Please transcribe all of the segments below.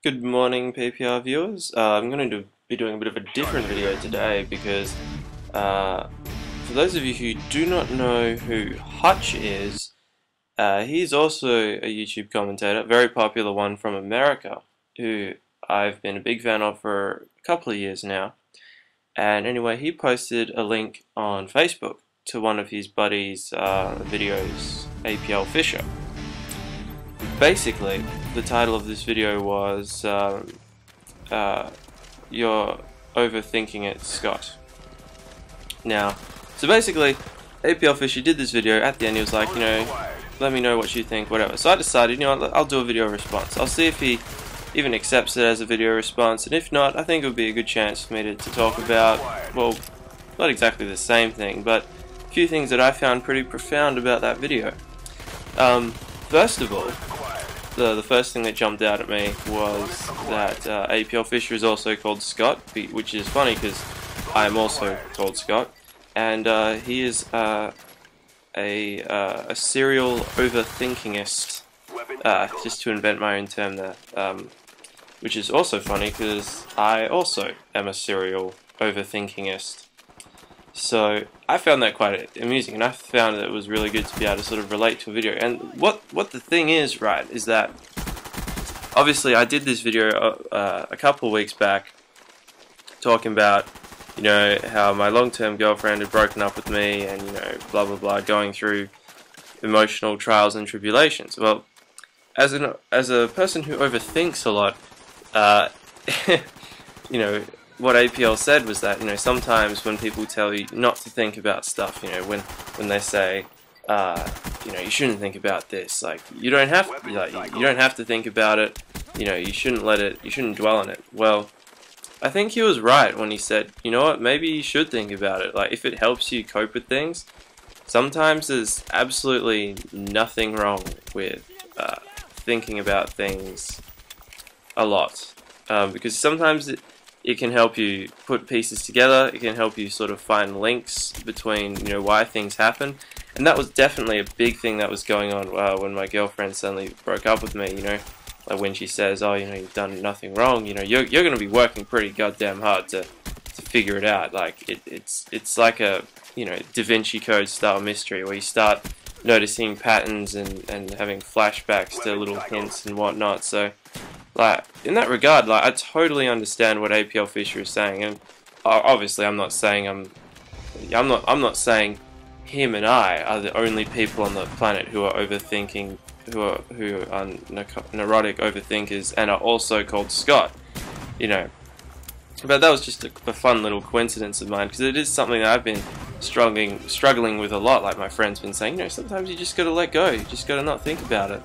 Good morning, PPR viewers. I'm going to be doing a bit of a different video today because for those of you who do not know who Hutch is, he's also a YouTube commentator, very popular one from America, who I've been a big fan of for a couple of years now. And anyway, he posted a link on Facebook to one of his buddies' videos, aplfisher. Basically, the title of this video was You're Overthinking It, Scott. Now, so basically, aplfisher did this video. At the end he was like, let me know what you think, whatever. So I decided, I'll do a video response. I'll see if he even accepts it as a video response, and if not, I think it would be a good chance for me to talk about, well, not exactly the same thing, but a few things that I found pretty profound about that video. First of all, the first thing that jumped out at me was that aplfisher is also called Scott, which is funny because I am also called Scott, and he is a serial overthinkingist, just to invent my own term there, which is also funny because I also am a serial overthinkingist. So I found that quite amusing, and I found that it was really good to be able to sort of relate to a video. And what the thing is, right, is that obviously I did this video a couple of weeks back talking about, how my long-term girlfriend had broken up with me, and blah blah blah, going through emotional trials and tribulations. Well, as a person who overthinks a lot, what APL said was that, sometimes when people tell you not to think about stuff, when they say, you shouldn't think about this, like, you don't have to think about it, you shouldn't dwell on it. Well, I think he was right when he said, you know what, maybe you should think about it. Like, if it helps you cope with things, sometimes there's absolutely nothing wrong with thinking about things a lot, because sometimes it can help you put pieces together. It can help you sort of find links between, why things happen. And that was definitely a big thing that was going on when my girlfriend suddenly broke up with me, like when she says, oh, you've done nothing wrong, you're going to be working pretty goddamn hard to figure it out. Like, it's like a, Da Vinci Code style mystery where you start noticing patterns and having flashbacks to little hints and whatnot. So, like, in that regard, like, I totally understand what aplfisher is saying, and obviously I'm not saying him and I are the only people on the planet who are overthinking, who are neurotic overthinkers, and are also called Scott, But that was just a fun little coincidence of mine, because it is something that I've been struggling with a lot. Like my friend's been saying, sometimes you just gotta let go, you just gotta not think about it.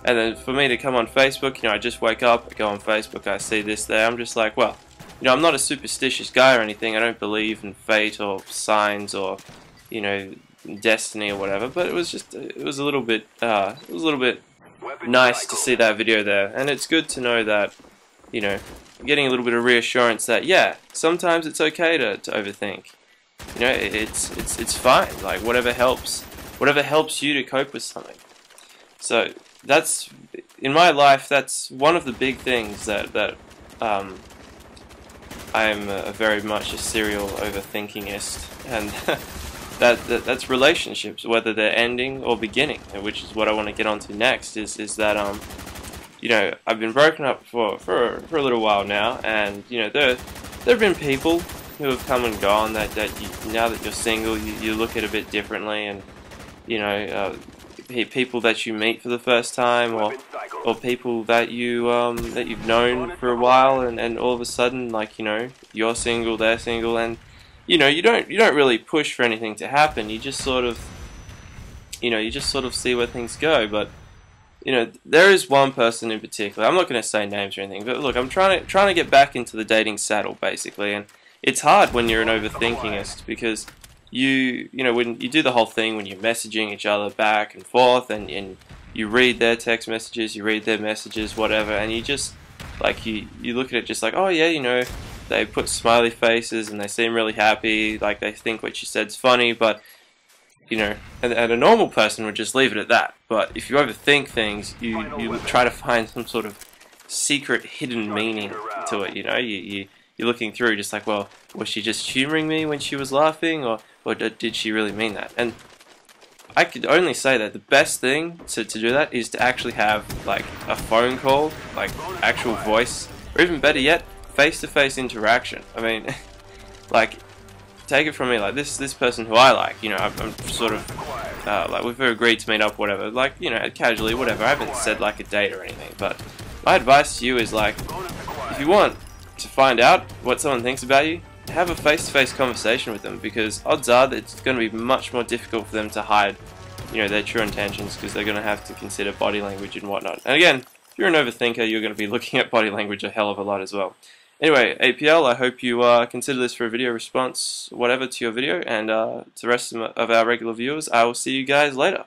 And then for me to come on Facebook, I just wake up, I go on Facebook, I see this there, I'm just like, well, I'm not a superstitious guy or anything, I don't believe in fate or signs or, destiny or whatever, but it was a little bit nice to see that video there, and it's good to know that, getting a little bit of reassurance that, yeah, sometimes it's okay to overthink. It's fine, like, whatever helps you to cope with something. So that's, in my life, that's one of the big things that I'm very much a serial overthinkingist, and that's relationships, whether they're ending or beginning, which is what I want to get onto next. Is that I've been broken up for a little while now, and there have been people who have come and gone that now that you're single, you look at it a bit differently, and people that you meet for the first time, or people that you've known for a while, and all of a sudden, like, you're single, they're single, and you don't really push for anything to happen. You just sort of see where things go. But there is one person in particular. I'm not going to say names or anything, but look, I'm trying to get back into the dating saddle, basically, and it's hard when you're an overthinkingist, because when you do the whole thing when you're messaging each other back and forth, and you read their text messages, you read their messages, whatever, and you just, like, you look at it just like, oh yeah, they put smiley faces and they seem really happy, like they think what you said's funny, but and a normal person would just leave it at that. But if you overthink things, you try to find some sort of secret hidden meaning to it. You know, you're looking through just like, well, was she just humoring me when she was laughing, or did she really mean that? And I could only say that the best thing to do that is to actually have like a phone call, like actual voice, or even better yet, face-to-face interaction. I mean, like, take it from me, like this person who I like, you know, I'm sort of like, we've agreed to meet up, whatever, like, you know, casually, whatever. I haven't said like a date or anything, but my advice to you is, like, if you want to find out what someone thinks about you, have a face-to-face conversation with them, because odds are that it's going to be much more difficult for them to hide, you know, their true intentions, because they're going to have to consider body language and whatnot. And again, if you're an overthinker, you're going to be looking at body language a hell of a lot as well. Anyway, APL, I hope you consider this for a video response, whatever, to your video, and to the rest of our regular viewers, I will see you guys later.